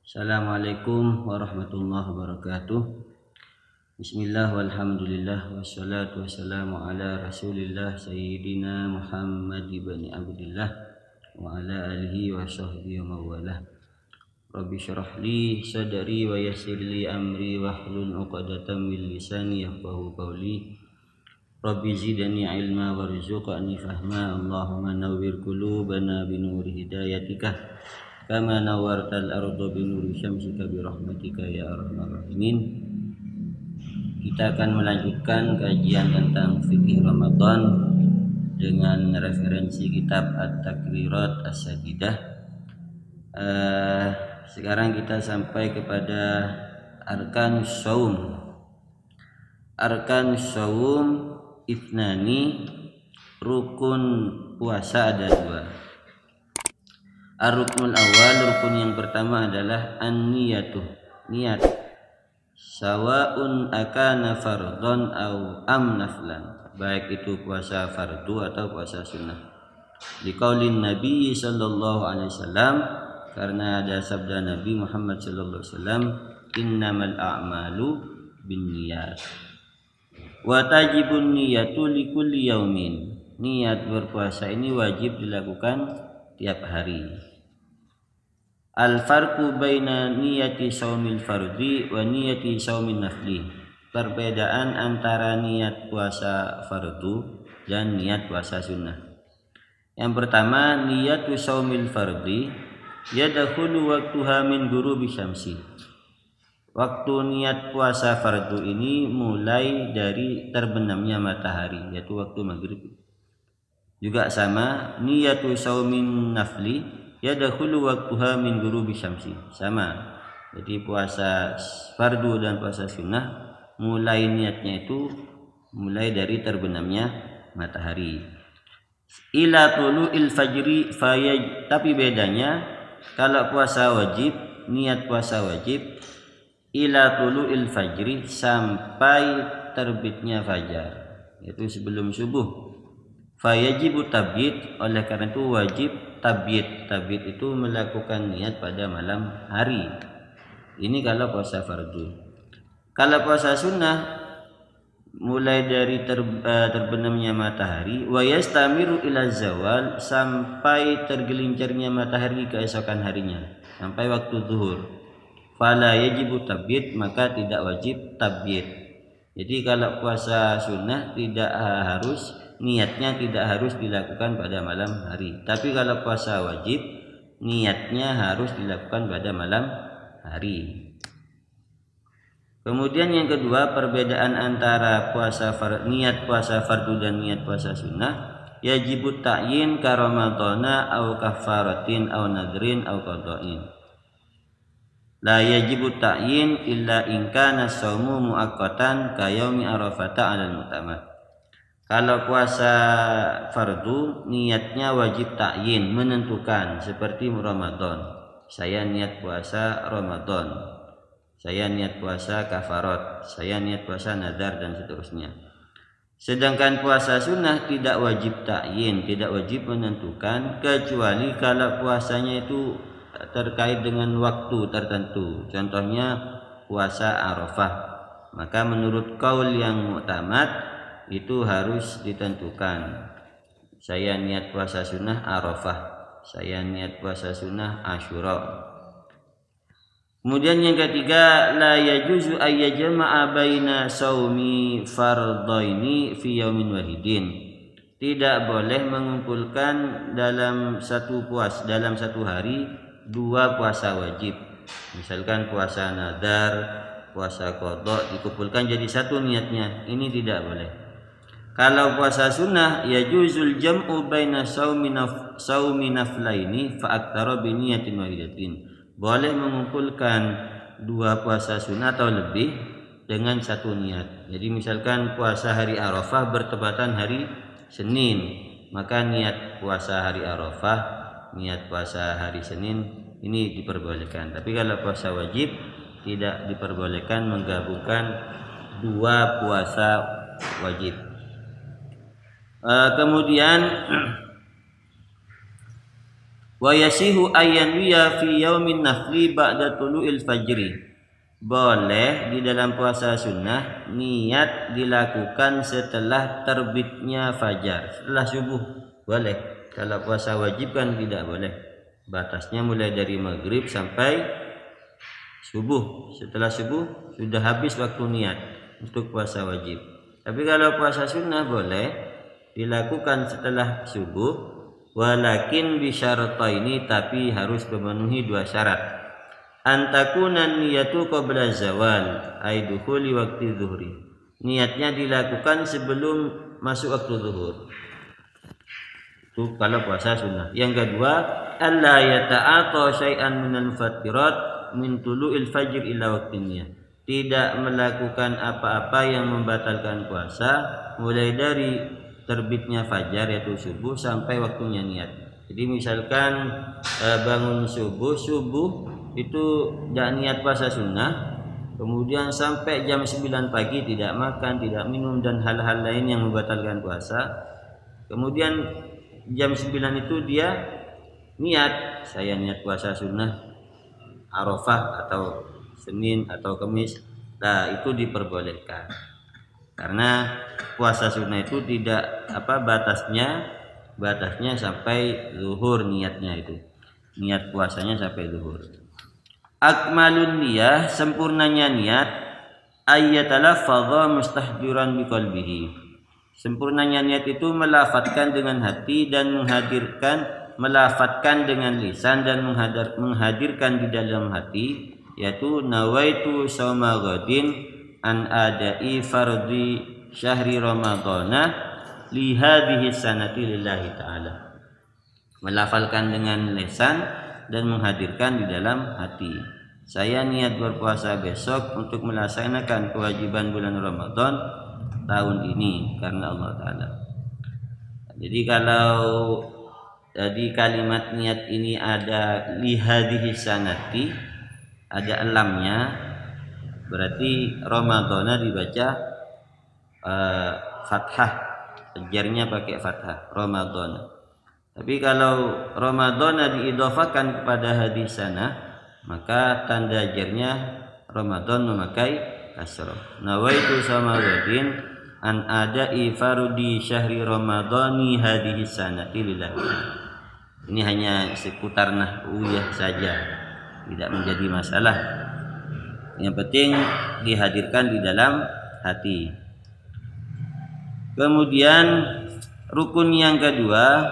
Assalamualaikum warahmatullahi wabarakatuh. Bismillah walhamdulillah wassalatu wassalamu ala rasulillah sayyidina Muhammad ibn Abdillah wa ala alihi wa sahbihi wa mawalah. Rabbi syrah li sadri wa yassir li amri wahlul 'uqdatam min lisani yafqahu qawli. Rabbi zidni ilma warzuqni fahma. Allahumma nawwir qulubana bi nuri hidayatika kama nawartal arda bi nuri syamsika bi rahmatika ya arhamar rahimin. Kita akan melanjutkan kajian tentang fikih Ramadan dengan referensi kitab At-Takrirat As-Sadidah. Sekarang kita sampai kepada Arkanus Shaum. Arkanus Shaum ifnani, rukun puasa ada dua. Ar-ruknul awal, rukun yang pertama adalah an-niyatu, niat. Sawaun akana fardhon au am naflan, baik itu puasa fardu atau puasa sunnah. Liqaulin Nabi sallallahu alaihi wasallam, karena ada sabda Nabi Muhammad sallallahu alaihi wasallam, innamal a'malu binniyat. Wa tajibun niyatu likulli yaumin. Niat berpuasa ini wajib dilakukan tiap hari. Al-farqu baina niyati shaumil fardhi wa niyati shaumin nafli. Perbedaan antara niat puasa fardu dan niat puasa sunnah. Yang pertama, niyatu shaumil fardhi yadkhulu waqtuha min ghurubi syamsi. Waktu niat puasa fardu ini mulai dari terbenamnya matahari, yaitu waktu maghrib. Juga sama, niyatu shaumin nafli yadkhulu waqtuha min ghurubi syamsi. Sama. Jadi puasa fardu dan puasa sunnah mulai niatnya itu mulai dari terbenamnya matahari. Ila tulu'il fajri tapi bedanya kalau puasa wajib, niat puasa wajib ila tulu'il fajri sampai terbitnya fajar, yaitu sebelum subuh. Fayajibu tabyid, oleh karena itu wajib tabyid. Tabyid itu melakukan niat pada malam hari. Ini kalau puasa fardu. Kalau puasa sunnah mulai dari terbenamnya matahari wa yastamiru ila zawal, sampai tergelincirnya matahari keesokan harinya, sampai waktu zuhur. Fala yajibu tabyid, maka tidak wajib tabyid. Jadi kalau puasa sunnah tidak harus, niatnya tidak harus dilakukan pada malam hari. Tapi kalau puasa wajib, niatnya harus dilakukan pada malam hari. Kemudian yang kedua, perbedaan antara niat puasa fardu dan niat puasa sunnah. Yajibut ta'yin ka ramadhana au kafaratin au nadrin au qada'in. La yajibu ta'yin illa in kana shaumu muaqqatan ka yaumi arafata 'alal mu'tamad. Kalau puasa fardu niatnya wajib ta'yin, menentukan, seperti Ramadan. Saya niat puasa Ramadan. Saya niat puasa kafarat, saya niat puasa nadar dan seterusnya. Sedangkan puasa sunnah tidak wajib ta'yin, tidak wajib menentukan, kecuali kalau puasanya itu terkait dengan waktu tertentu. Contohnya puasa Arafah. Maka menurut qaul yang mu'tamad itu harus ditentukan. Saya niat puasa sunnah Arafah, saya niat puasa sunnah Asyura. Kemudian yang ketiga, la yajuzu ayyajma'a baina shaumi fardhaini fi yaumin wahidin. Tidak boleh mengumpulkan dalam satu hari dua puasa wajib. Misalkan puasa nadar, puasa qadha dikumpulkan jadi satu niatnya. Ini tidak boleh. Kalau puasa sunnah, yajuzul jam'u baina shaumi naflaini fa aktsara bi niyatin wahidatin. Boleh mengumpulkan dua puasa sunnah atau lebih dengan satu niat. Jadi misalkan puasa hari Arafah bertepatan hari Senin, maka niat puasa hari Arafah, niat puasa hari Senin ini diperbolehkan. Tapi kalau puasa wajib tidak diperbolehkan menggabungkan dua puasa wajib. Kemudian Wa yasihu ayyanwiya fi yaumin nafli ba'da tulu'il fajri. Boleh di dalam puasa sunnah niat dilakukan setelah terbitnya fajar, setelah subuh boleh. Kalau puasa wajib kan tidak boleh. Batasnya mulai dari maghrib sampai subuh. Setelah subuh sudah habis waktu niat untuk puasa wajib. Tapi kalau puasa sunnah boleh dilakukan setelah subuh, walakin bisyarataini, tapi harus memenuhi dua syarat. Antakunan niyatu qabla zawal ay dukhuli waqti zuhri. Niatnya dilakukan sebelum masuk waktu zuhur. Itu kalau puasa sunnah. Yang kedua, alla yata'ata syai'an minal fatirat min tulu'il fajr ila waqtin niyah. Tidak melakukan apa-apa yang membatalkan puasa mulai dari terbitnya fajar yaitu subuh sampai waktunya niat. Jadi misalkan bangun subuh itu tidak niat puasa sunnah, kemudian sampai jam 9 pagi tidak makan, tidak minum dan hal-hal lain yang membatalkan puasa. Kemudian jam 9 itu dia niat, saya niat puasa sunnah Arafah atau Senin atau Kamis. Nah, itu diperbolehkan. Karena puasa sunnah itu tidak batasnya sampai zuhur, niatnya itu. Niat puasanya sampai zuhur. Akmalun niyah, sempurnanya niat, ayyatalaffadha mustahdiran biqalbihi. Sempurnanya niat itu melafatkan dengan hati dan melafatkan dengan lisan dan menghadirkan di dalam hati, yaitu nawaitu shauma ghadin an adai fardhi syahri ramadhana li hadhihi sanati lillahi ta'ala. Melafalkan dengan lisan dan menghadirkan di dalam hati, saya niat berpuasa besok untuk melaksanakan kewajiban bulan Ramadan tahun ini karena Allah Ta'ala. Jadi kalau di kalimat niat ini ada lihadihi sanati, ada elamnya, berarti Ramadana dibaca fathah, jarnya pakai fathah, Ramadana. Tapi kalau Ramadana diidhafakan kepada hadis sana, maka tanda jarnya Ramadan memakai kasrah. Nawaitu sama wadin an adai farudi syahri ramadhani hadhihi sanati lillah. Ini hanya seputar nahwiyah saja, tidak menjadi masalah. Yang penting dihadirkan di dalam hati. Kemudian rukun yang kedua,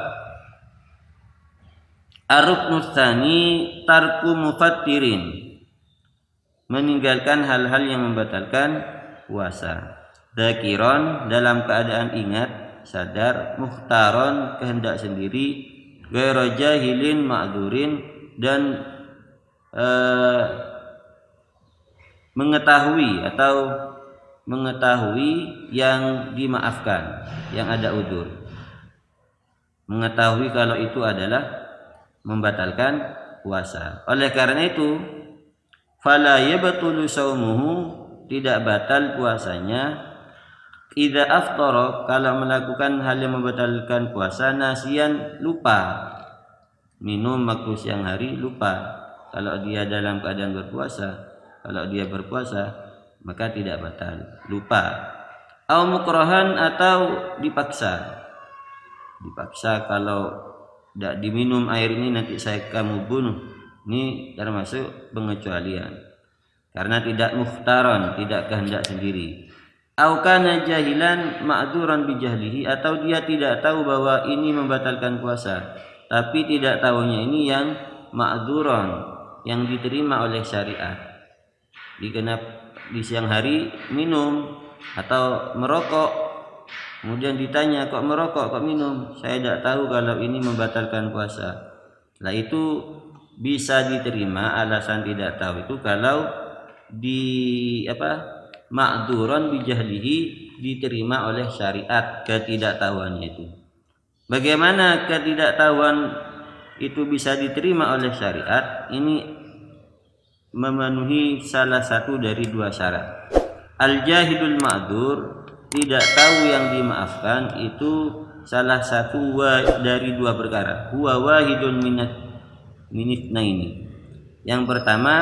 ar-ruknus tsani tarku mufattirin, meninggalkan hal-hal yang membatalkan puasa. Dzakiron, dalam keadaan ingat, sadar, mukhtaron, kehendak sendiri, ghairu jahilin ma'dzurin, dan mengetahui yang dimaafkan, yang ada udzur. Mengetahui kalau itu adalah membatalkan puasa. Oleh karena itu, fala yabtulu shaumuhu, tidak batal puasanya, idza aftara, kalau melakukan hal yang membatalkan puasa, nasian, lupa. Minum waktu siang hari lupa. Kalau dia dalam keadaan berpuasa, kalau dia berpuasa maka tidak batal, lupa. Au mukrahan, atau dipaksa. Dipaksa, kalau tidak diminum air ini nanti saya kamu bunuh. Ini termasuk pengecualian karena tidak mukhtaran, tidak kehendak sendiri. Au kana jahilan ma'dzuran bijahlihi, atau dia tidak tahu bahwa ini membatalkan puasa, tapi tidak tahunya ini yang ma'dzuran, yang diterima oleh syariat. Di siang hari minum atau merokok, kemudian ditanya, kok merokok, kok minum? Saya tidak tahu kalau ini membatalkan puasa. Nah, itu bisa diterima alasan tidak tahu itu kalau ma'dzuran bijahlihi, diterima oleh syariat ketidaktahuannya itu. Bagaimana ketidaktahuan itu bisa diterima oleh syariat? Ini memenuhi salah satu dari dua syarat. Al-jahilul ma'dzur, tidak tahu yang dimaafkan, itu salah satu dari dua perkara. Huwa wahidun ini. Yang pertama,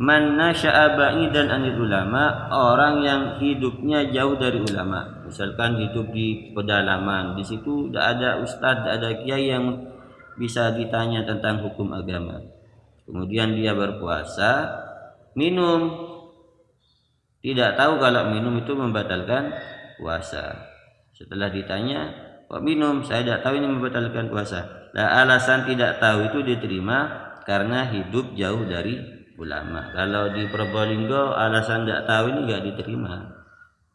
man nasya'a ba'idan anil ulama, orang yang hidupnya jauh dari ulama. Misalkan hidup di pedalaman, di situ tidak ada ustadz, tidak ada kiai yang bisa ditanya tentang hukum agama. Kemudian dia berpuasa, minum, tidak tahu kalau minum itu membatalkan puasa. Setelah ditanya, kok minum? Saya tidak tahu ini membatalkan puasa. Nah, alasan tidak tahu itu diterima karena hidup jauh dari ulama. Kalau di Probolinggo alasan tidak tahu ini nggak diterima.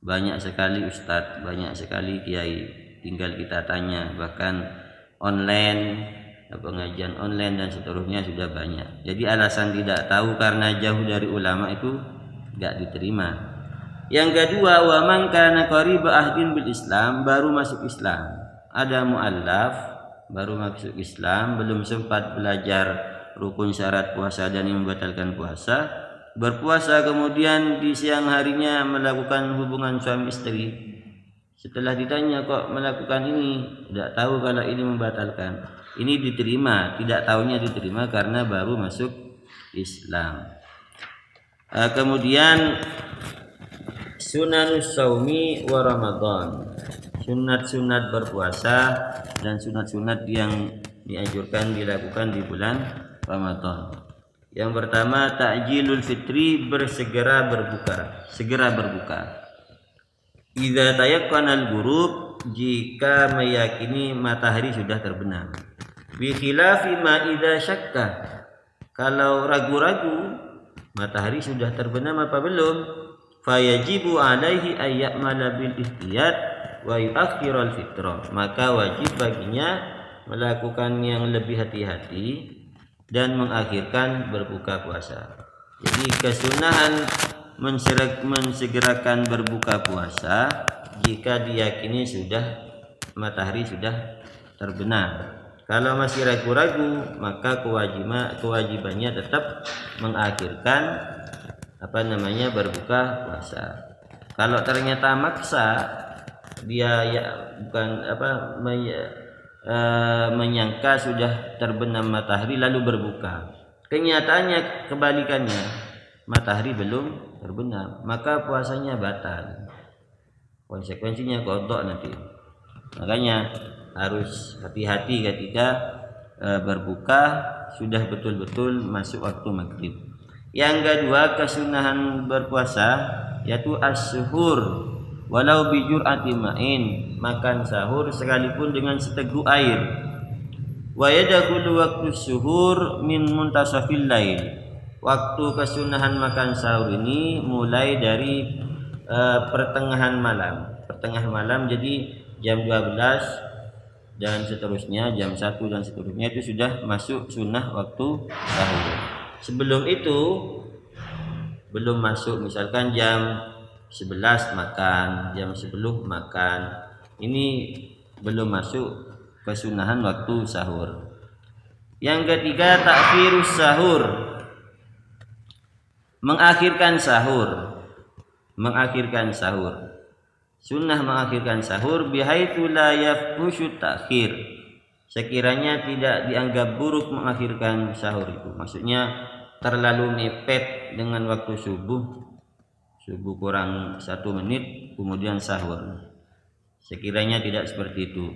Banyak sekali ustadz, banyak sekali kiai, tinggal kita tanya. Bahkan online, pengajian online dan seterusnya sudah banyak. Jadi alasan tidak tahu karena jauh dari ulama itu nggak diterima. Yang kedua, wa man kana qariba ahdin bil Islam, baru masuk Islam. Ada muallaf baru masuk Islam, belum sempat belajar rukun syarat puasa dan yang membatalkan puasa, berpuasa kemudian di siang harinya melakukan hubungan suami istri. Setelah ditanya kok melakukan ini, tidak tahu kalau ini membatalkan. Ini diterima, tidak tahunya diterima karena baru masuk Islam. Kemudian sunanus saumi wa Ramadan, sunat-sunat berpuasa dan sunat-sunat yang dianjurkan dilakukan di bulan Ramadan. Yang pertama, ta'jilul fitri, bersegera berbuka, segera berbuka. Idza tayaqqanal ghurub, jika meyakini matahari sudah terbenam. Bi khilafi ma idza syakka, kalau ragu-ragu matahari sudah terbenam apa belum, fayajibu alaihi ayyamala bil ihtiyat wa yu'akhiral fitrah, maka wajib baginya melakukan yang lebih hati-hati dan mengakhirkan berbuka puasa. Jadi kesunahan mensegerakan berbuka puasa jika diyakini sudah matahari sudah terbenam. Kalau masih ragu-ragu, maka kewajibannya tetap mengakhirkan berbuka puasa. Kalau ternyata maksa, dia menyangka sudah terbenam matahari lalu berbuka, kenyataannya kebalikannya, matahari belum terbenam, maka puasanya batal. Konsekuensinya qadha nanti. Makanya harus hati-hati ketika berbuka sudah betul-betul masuk waktu maghrib. Yang kedua, kesunahan berpuasa yaitu as-suhur walau bijur'ati ma'in, makan sahur sekalipun dengan seteguk air. Wa yadkhulu waqtu suhur min muntasafil lail, waktu kesunahan makan sahur ini mulai dari pertengahan malam, jadi jam 12 dan seterusnya, jam 1 dan seterusnya itu sudah masuk sunnah waktu sahur. Sebelum itu belum masuk, misalkan jam 11 makan, jam 10 makan, ini belum masuk kesunahan waktu sahur. Yang ketiga, ta'khirus sahur, mengakhirkan sahur. Sunnah mengakhirkan sahur bihaitsu la yafhushu ta'khir, sekiranya tidak dianggap buruk mengakhirkan sahur itu. Maksudnya terlalu mepet dengan waktu subuh kurang 1 menit kemudian sahur, sekiranya tidak seperti itu.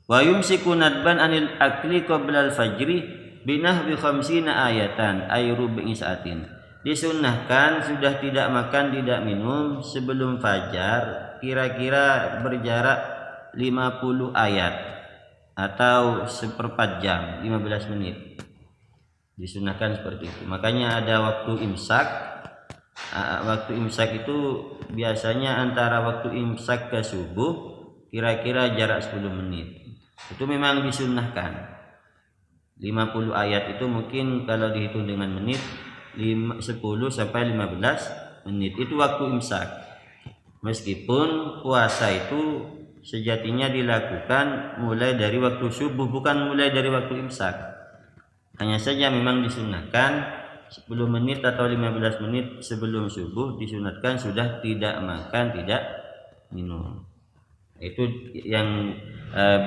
Wa yumsiku nadban anil akli qabla al-fajri binahwi 50 ayatan ay rubi sa'atin. Disunnahkan sudah tidak makan tidak minum sebelum fajar kira-kira berjarak 50 ayat atau 1/4 jam, 15 menit. Disunahkan seperti itu. Makanya ada waktu imsak. Waktu imsak itu biasanya antara waktu imsak ke subuh kira-kira jarak 10 menit. Itu memang disunnahkan. 50 ayat itu mungkin kalau dihitung dengan menit 10 sampai 15 menit itu waktu imsak. Meskipun puasa itu sejatinya dilakukan mulai dari waktu subuh, bukan mulai dari waktu imsak. Hanya saja memang disunnahkan 10 menit atau 15 menit sebelum subuh disunatkan sudah tidak makan, tidak minum. Itu yang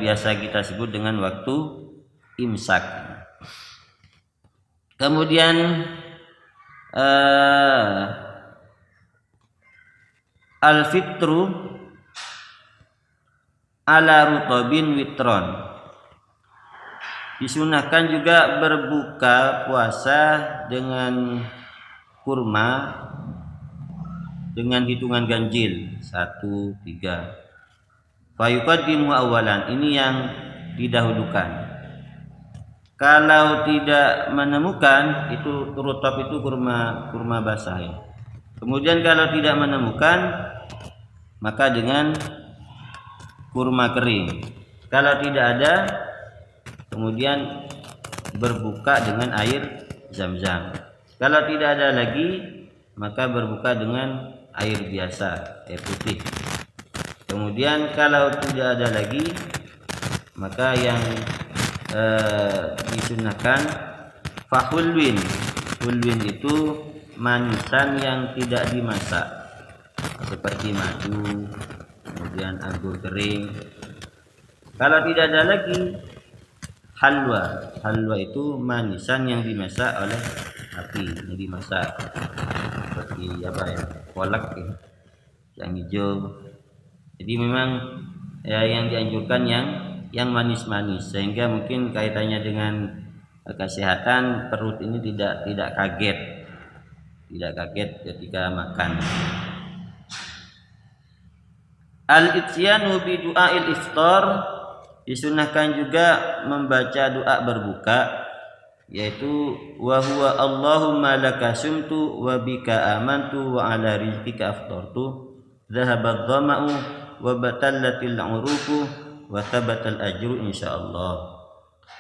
biasa kita sebut dengan waktu imsak. Kemudian al-fitru ala rutobin witron. Disunahkan juga berbuka puasa dengan kurma dengan hitungan ganjil 1, 3. Fayuqaddimu awalan, ini yang didahulukan. Kalau tidak menemukan, itu rutab itu kurma basah ya. Kemudian kalau tidak menemukan, maka dengan kurma kering. Kalau tidak ada, kemudian berbuka dengan air zam-zam. Kalau tidak ada lagi, maka berbuka dengan air biasa, air putih. Kemudian kalau tidak ada lagi, maka yang disunahkan fahulwin. Hulwin itu manisan yang tidak dimasak, seperti madu, kemudian anggur kering. Kalau tidak ada lagi, halwa. Halwa itu manisan yang dimasak oleh api, yang dimasak seperti apa ya, kolak ya, yang hijau. Jadi memang yang dianjurkan yang manis-manis, sehingga mungkin kaitannya dengan kesehatan perut ini tidak kaget ketika makan. Al-ityanu bi du'ail iftar, disunahkan juga membaca doa berbuka, yaitu wa huwa Allahumma laka sumtu wa bika amantu wa ala rizqika aftartu dhahabat dhama'u wa batallatil uruku wa thabatal ajru insyaallah.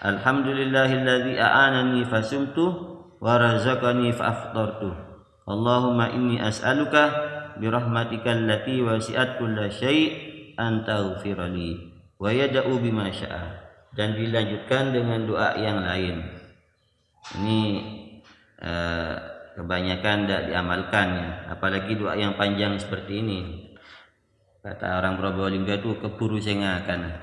Alhamdulillahilladzi a'anani fasumtu wa razaqani fa aftartu. Allahumma inni as'aluka birahmatika allati wasi'at kulla syai' an taghfirli wa yad'u bima syaa. Dan dilanjutkan dengan doa yang lain. Ini kebanyakan tidak diamalkan ya, apalagi doa yang panjang seperti ini. Kata orang Probolinggo itu keburu sengakan.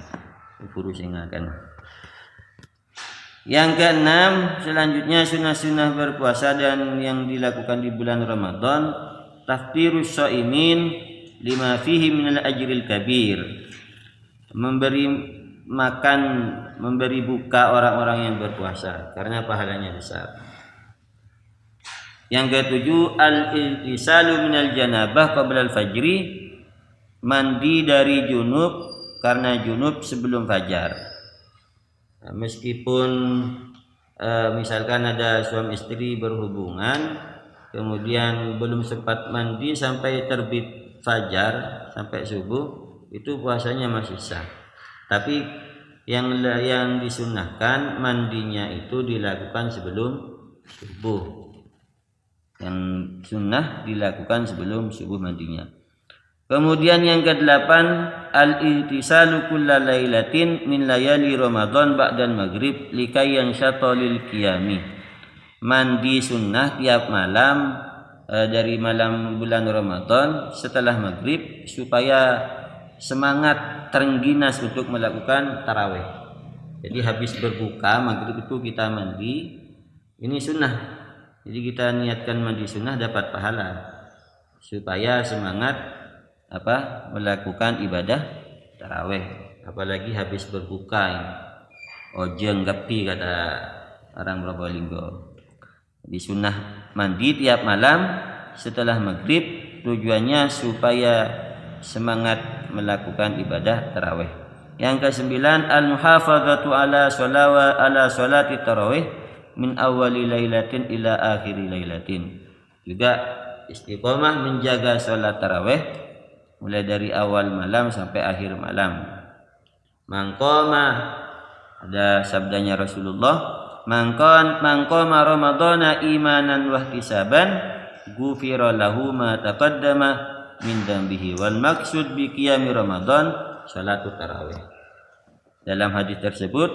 Yang keenam, selanjutnya sunah-sunah berpuasa dan yang dilakukan di bulan Ramadan, taftirus shaimin lima fihi minal ajril kabir. Memberi makan, memberi buka orang-orang yang berpuasa karena pahalanya besar. Yang ketujuh, al-iltisalu minal janabah qabla al-fajri, mandi dari junub karena junub sebelum fajar. Nah, meskipun misalkan ada suami istri berhubungan, kemudian belum sempat mandi sampai terbit fajar, sampai subuh, itu puasanya masih sah. Tapi yang disunahkan mandinya itu dilakukan sebelum subuh. Yang sunnah dilakukan sebelum subuh mandinya. Kemudian yang kedelapan, al-intisalu kulla lailatin min layali Ramadan ba'dal maghrib likai yansyata lil qiyami. Mandi sunnah tiap malam dari malam bulan Ramadan setelah maghrib supaya semangat terengginas untuk melakukan tarawih. Jadi habis berbuka maghrib itu kita mandi, ini sunnah. Jadi kita niatkan mandi sunnah dapat pahala supaya semangat melakukan ibadah tarawih, apalagi habis berbuka ya. Ojeng gapi kata orang Probolinggo. Di sunnah mandi tiap malam setelah maghrib, tujuannya supaya semangat melakukan ibadah tarawih. Yang kesembilan, al-muhafadzatu ala sholati tarawih min awali lailatin ila akhiri lailatin. Juga istiqomah menjaga sholat tarawih mulai dari awal malam sampai akhir malam. Mangkoma, ada sabdanya Rasulullah, mangkoma Ramadana imanan wahtisaban ghufira lahu ma taqaddama min dzambihi wal maksud bi qiyami Ramadan salatut tarawih. Dalam hadis tersebut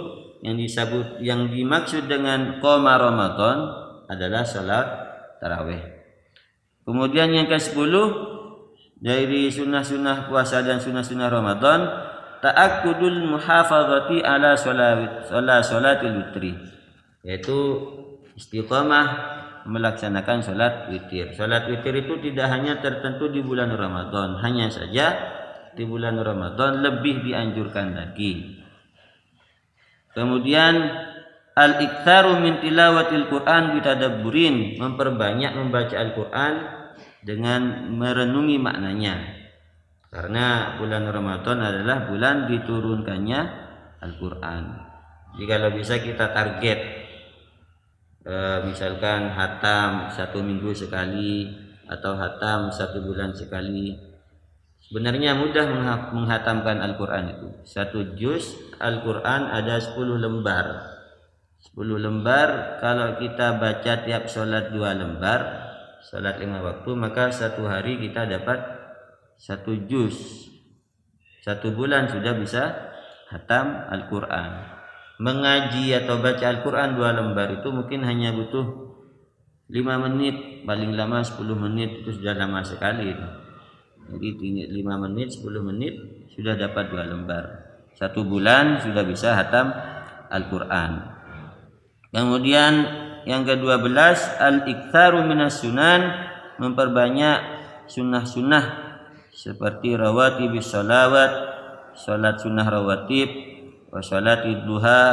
yang dimaksud dengan qoma Ramadan adalah salat tarawih. Kemudian yang ke-10 dari sunnah-sunnah puasa dan sunnah-sunnah Ramadan, ta'akkudul muhafazati ala sholatil witri, yaitu Istiqomah melaksanakan sholat witir. Sholat witir itu tidak hanya tertentu di bulan Ramadan, hanya saja di bulan Ramadan lebih dianjurkan lagi. Kemudian al-iktsaru min tilawatil Quran bitadabburin, memperbanyak membaca Al-Quran dengan merenungi maknanya. Karena bulan Ramadan adalah bulan diturunkannya Al-Quran. Jadi kalau bisa kita target, misalkan hatam 1 minggu sekali atau hatam 1 bulan sekali. Sebenarnya mudah menghatamkan Al-Quran itu. 1 juz Al-Quran ada 10 lembar. 10 lembar kalau kita baca tiap sholat 2 lembar, sholat 5 waktu, maka 1 hari kita dapat 1 juz. 1 bulan sudah bisa hatam Al-Quran. Mengaji atau baca Al-Quran 2 lembar itu mungkin hanya butuh 5 menit, paling lama 10 menit, itu sudah lama sekali itu. Jadi 5 menit, 10 menit sudah dapat 2 lembar. 1 bulan sudah bisa hatam Al-Quran. Kemudian yang ke-12, al-iktsaru minas sunan, memperbanyak sunnah-sunnah seperti rawatibis sholawat, sholat sunnah rawatib, wa sholatid duha,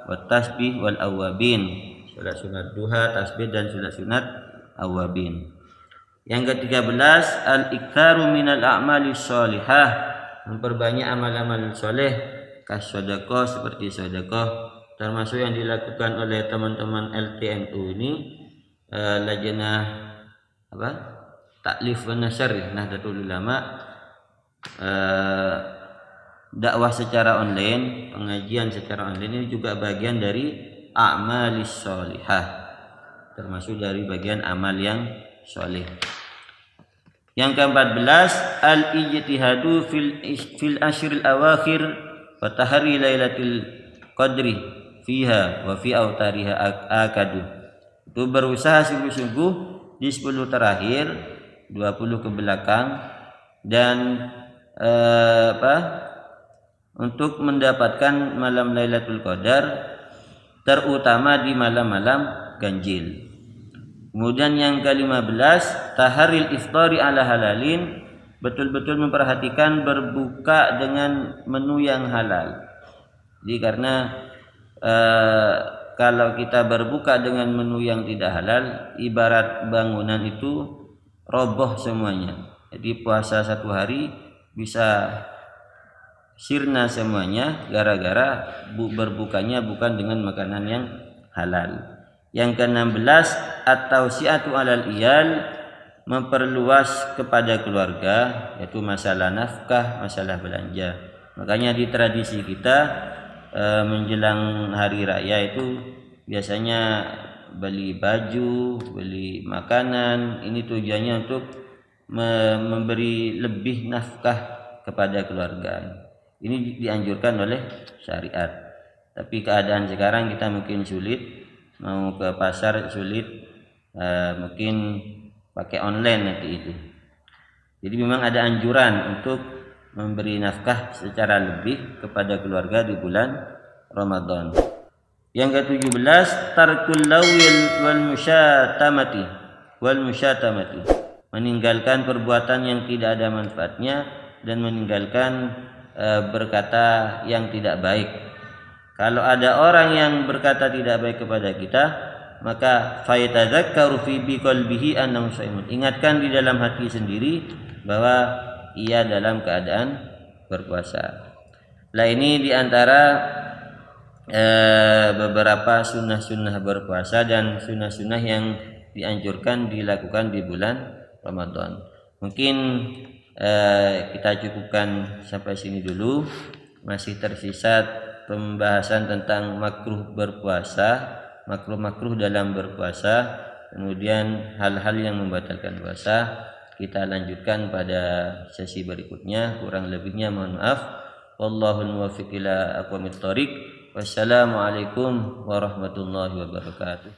wa tasbih wal awabin, sholat sunat duha, tasbih dan sholat sunat awabin. Yang ke-13, al-iktsaru minal a'mali sholihah, memperbanyak amal-amal soleh, kas sedekah, seperti sedekah, termasuk yang dilakukan oleh teman-teman LTNU ini, lajnah taklif wa nashr Nahdlatul Ulama, dakwah secara online, pengajian secara online ini juga bagian dari a'malis sholihah, termasuk dari bagian amal yang soleh. Yang ke-14, al-ijtihadu fil ashril awakhir wa tahri lailatul qadri fiha wa fi autariha akadu. Itu berusaha sungguh-sungguh di 10 terakhir, 20 ke belakang, dan untuk mendapatkan malam Lailatul Qadar, terutama di malam-malam ganjil. Kemudian yang ke-15, taharil iftari ala halalin, betul-betul memperhatikan berbuka dengan menu yang halal. Jadi karena kalau kita berbuka dengan menu yang tidak halal, ibarat bangunan itu roboh semuanya. Jadi puasa 1 hari bisa sirna semuanya gara-gara berbukanya bukan dengan makanan yang halal. Yang ke-16, at-tausi'atu 'alal iyal, memperluas kepada keluarga, yaitu masalah nafkah, masalah belanja. Makanya di tradisi kita menjelang hari raya itu biasanya beli baju, beli makanan. Ini tujuannya untuk memberi lebih nafkah kepada keluarga. Ini dianjurkan oleh syariat. Tapi keadaan sekarang kita mungkin sulit, mau ke pasar sulit, mungkin pakai online nanti itu. Jadi memang ada anjuran untuk memberi nafkah secara lebih kepada keluarga di bulan Ramadan. Yang ke-17, tarkul lawil wal musyatamati, meninggalkan perbuatan yang tidak ada manfaatnya dan meninggalkan berkata yang tidak baik. Kalau ada orang yang berkata tidak baik kepada kita, maka fayatadzakkaru fi biqalbihi annahu shaimun, ingatkan di dalam hati sendiri bahwa ia dalam keadaan berpuasa. Nah, ini diantara beberapa sunnah-sunnah berpuasa dan sunnah-sunnah yang dianjurkan dilakukan di bulan Ramadan. Mungkin kita cukupkan sampai sini dulu. Masih tersisa pembahasan tentang makruh berpuasa, makruh dalam berpuasa, kemudian hal-hal yang membatalkan puasa. Kita lanjutkan pada sesi berikutnya. Kurang lebihnya mohon maaf. Wallahul muwaffiq ila aqwamit thoriq. Wassalamualaikum warahmatullahi wabarakatuh.